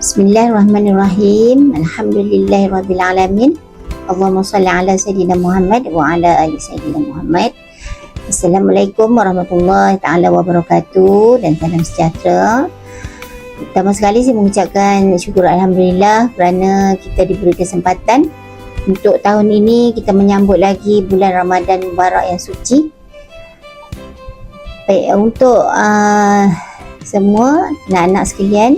Bismillahirrahmanirrahim. Alhamdulillahirrabbilalamin. Allahumma salli ala Sayyidina Muhammad wa ala ali Sayyidina Muhammad. Assalamualaikum warahmatullahi ta'ala wabarakatuh dan salam sejahtera. Pertama sekali saya mengucapkan syukur Alhamdulillah kerana kita diberi kesempatan untuk tahun ini kita menyambut lagi bulan Ramadan Mubarak yang suci. Baik, untuk semua anak-anak sekalian,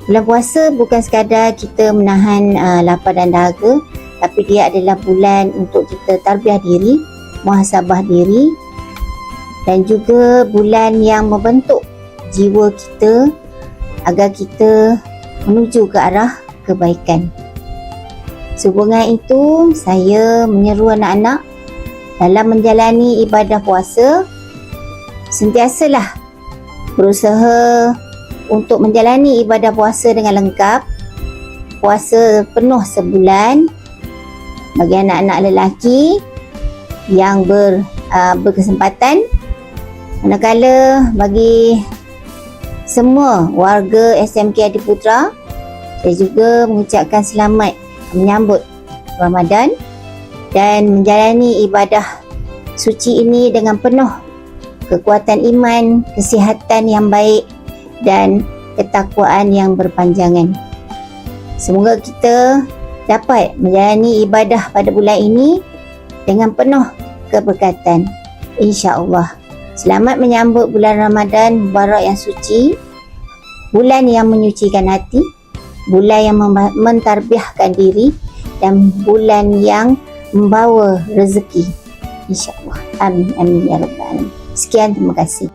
bulan puasa bukan sekadar kita menahan lapar dan dahaga, tapi dia adalah bulan untuk kita tarbiyah diri, muhasabah diri, dan juga bulan yang membentuk jiwa kita agar kita menuju ke arah kebaikan. Sehubungan itu, saya menyeru anak-anak dalam menjalani ibadah puasa, sentiasalah berusaha untuk menjalani ibadah puasa dengan lengkap, puasa penuh sebulan. Bagi anak-anak lelaki yang berkesempatan, manakala bagi semua warga SMK Adiputra, saya juga mengucapkan selamat menyambut Ramadan dan menjalani ibadah suci ini dengan penuh kekuatan iman, kesihatan yang baik dan ketakwaan yang berpanjangan. Semoga kita dapat menjalani ibadah pada bulan ini dengan penuh keberkatan, insya-Allah. Selamat menyambut bulan Ramadan Mubarak yang suci, bulan yang menyucikan hati, bulan yang mentarbiahkan diri, dan bulan yang membawa rezeki, insya-Allah. Amin amin ya rabbal alamin. Sekian, terima kasih.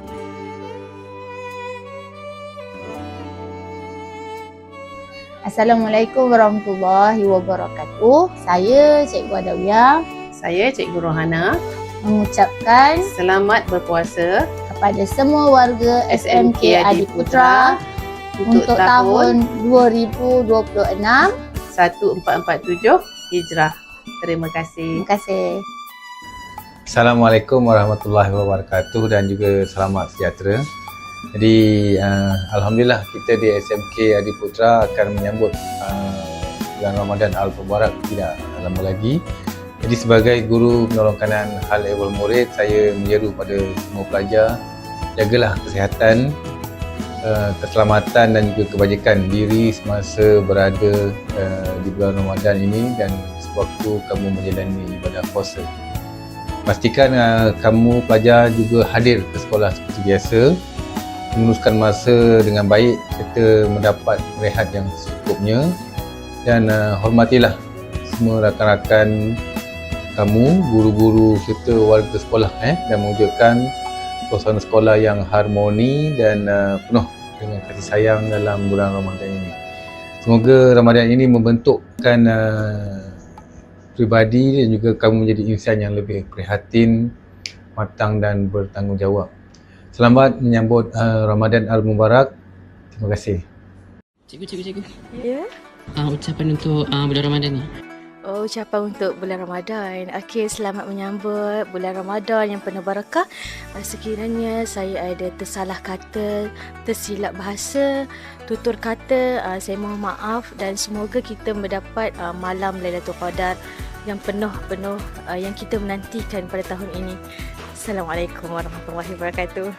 Assalamualaikum warahmatullahi wabarakatuh. Saya Cikgu Adawiyah. Saya Cikgu Rohana. Mengucapkan Selamat berpuasa kepada semua warga SMK Adiputra untuk tahun 2026. 1447 Hijrah. Terima kasih. Terima kasih. Assalamualaikum warahmatullahi wabarakatuh dan juga selamat sejahtera. Jadi Alhamdulillah kita di SMK Adiputra akan menyambut bulan Ramadan Al-Mubarak tidak lama lagi. Jadi sebagai guru penolong kanan hal ehwal murid, saya menyeru pada semua pelajar, jagalah kesihatan, keselamatan dan juga kebajikan diri semasa berada di bulan Ramadan ini dan sewaktu kamu menjalani ibadah puasa. Pastikan kamu pelajar juga hadir ke sekolah seperti biasa, meneruskan masa dengan baik serta mendapat rehat yang secukupnya, dan hormatilah semua rakan-rakan kamu, guru-guru serta warga sekolah dan mewujudkan suasana sekolah yang harmoni dan penuh dengan kasih sayang dalam bulan Ramadan ini. Semoga Ramadan ini membentukkan pribadi dan juga kamu menjadi insan yang lebih prihatin, matang dan bertanggungjawab. Selamat menyambut Ramadan Al-Mubarak. Terima kasih. Cikgu. Ya. Ucapan untuk bulan Ramadan ni. Ucapan untuk bulan Ramadan. Okey, selamat menyambut bulan Ramadan yang penuh barakah. Sekiranya saya ada tersalah kata, tersilap bahasa, tutur kata, saya mohon maaf dan semoga kita mendapat malam Lailatul Qadar yang penuh yang kita menantikan pada tahun ini. Assalamualaikum warahmatullahi wabarakatuh.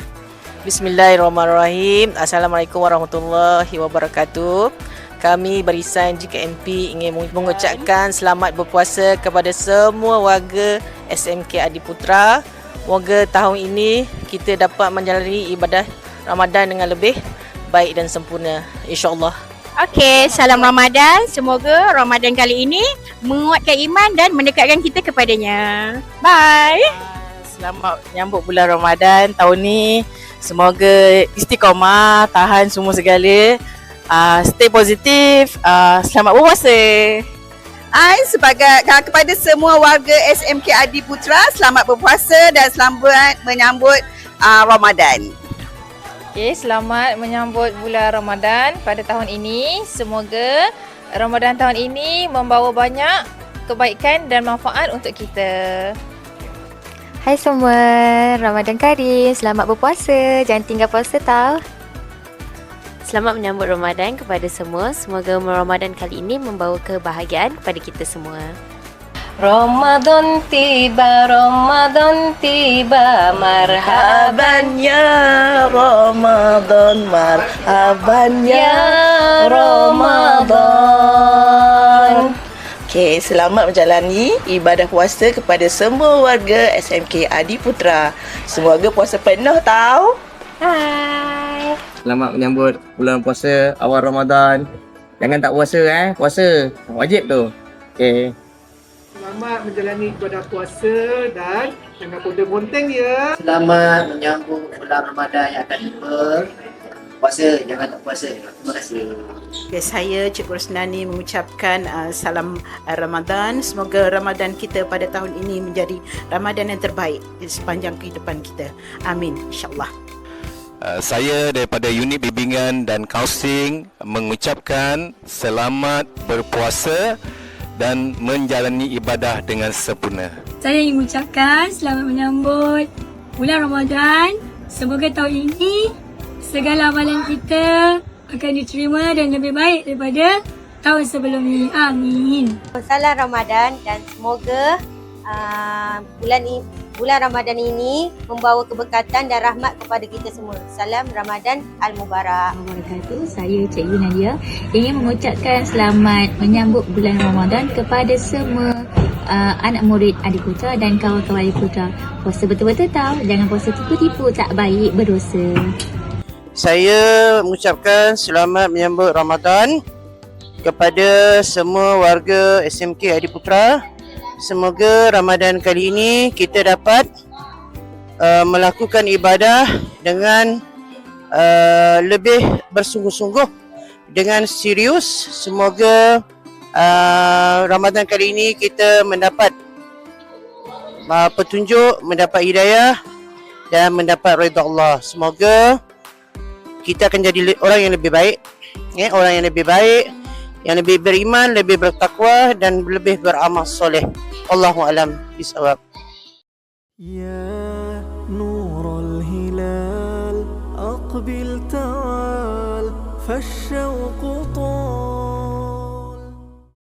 Bismillahirrahmanirrahim. Assalamualaikum warahmatullahi wabarakatuh. Kami barisan JKNP ingin mengucapkan selamat berpuasa kepada semua warga SMK Adiputra. Moga tahun ini kita dapat menjalani ibadah Ramadan dengan lebih baik dan sempurna, insya-Allah. Okey, salam Ramadan. Semoga Ramadan kali ini menguatkan iman dan mendekatkan kita kepadanya. Bye. Selamat menyambut bulan Ramadan tahun ni. Semoga istiqamah, tahan semua segala. Stay positif. Selamat berpuasa. Sebagai kepada semua warga SMK Adiputra, selamat berpuasa dan selamat menyambut Ramadan. Okay, selamat menyambut bulan Ramadan pada tahun ini. Semoga Ramadan tahun ini membawa banyak kebaikan dan manfaat untuk kita. Hai semua, Ramadan Karim. Selamat berpuasa. Jangan tinggal puasa tau. selamat menyambut Ramadan kepada semua. Semoga Ramadan kali ini membawa kebahagiaan kepada kita semua. Ramadan tiba, marhaban ya Ramadan, marhaban Ramadan. Okey, selamat menjalani ibadah puasa kepada semua warga SMK Adiputra. Semoga puasa penuh tau. Hai. Selamat menyambut bulan puasa awal Ramadan. Jangan tak puasa puasa wajib tu. Okey. Selamat menjalani ibadah puasa dan jangan ponteng-ponteng ya. Selamat menyambut bulan Ramadan yang akan tiba. Puasa, jangan tak puasa. Terima kasih. Okay, saya Cikgu Rosnani mengucapkan salam Ramadan. Semoga Ramadan kita pada tahun ini menjadi Ramadan yang terbaik di sepanjang kehidupan kita. Amin, insyaAllah. Saya daripada Unit Bimbingan dan Kaunseling mengucapkan selamat berpuasa dan menjalani ibadah dengan sempurna. Saya ingin mengucapkan selamat menyambut bulan Ramadan. Semoga tahun ini segala amalan kita akan diterima dan lebih baik daripada tahun sebelum ini. Amin. Salam Ramadan dan semoga bulan Ramadan ini membawa keberkatan dan rahmat kepada kita semua. Salam Ramadan Al-Mubarak. Wabarakatuh. Saya Cikgu Nadia ingin mengucapkan selamat menyambut bulan Ramadan kepada semua anak murid Adiputra dan kawan-kawan Adiputra. Puasa betul-betul tahu, jangan puasa tipu-tipu, tak baik, berdosa. Saya mengucapkan selamat menyambut Ramadan kepada semua warga SMK Adiputra. Semoga Ramadan kali ini kita dapat melakukan ibadah dengan lebih bersungguh-sungguh, dengan serius. Semoga Ramadan kali ini kita mendapat petunjuk, mendapat hidayah dan mendapat redha Allah. Semoga kita akan jadi orang yang lebih baik, orang yang lebih baik, yang lebih beriman, lebih bertakwa dan lebih beramal soleh. Allahu a'lam bishawab. Ya nurul hilal aqbil ta'al fashauq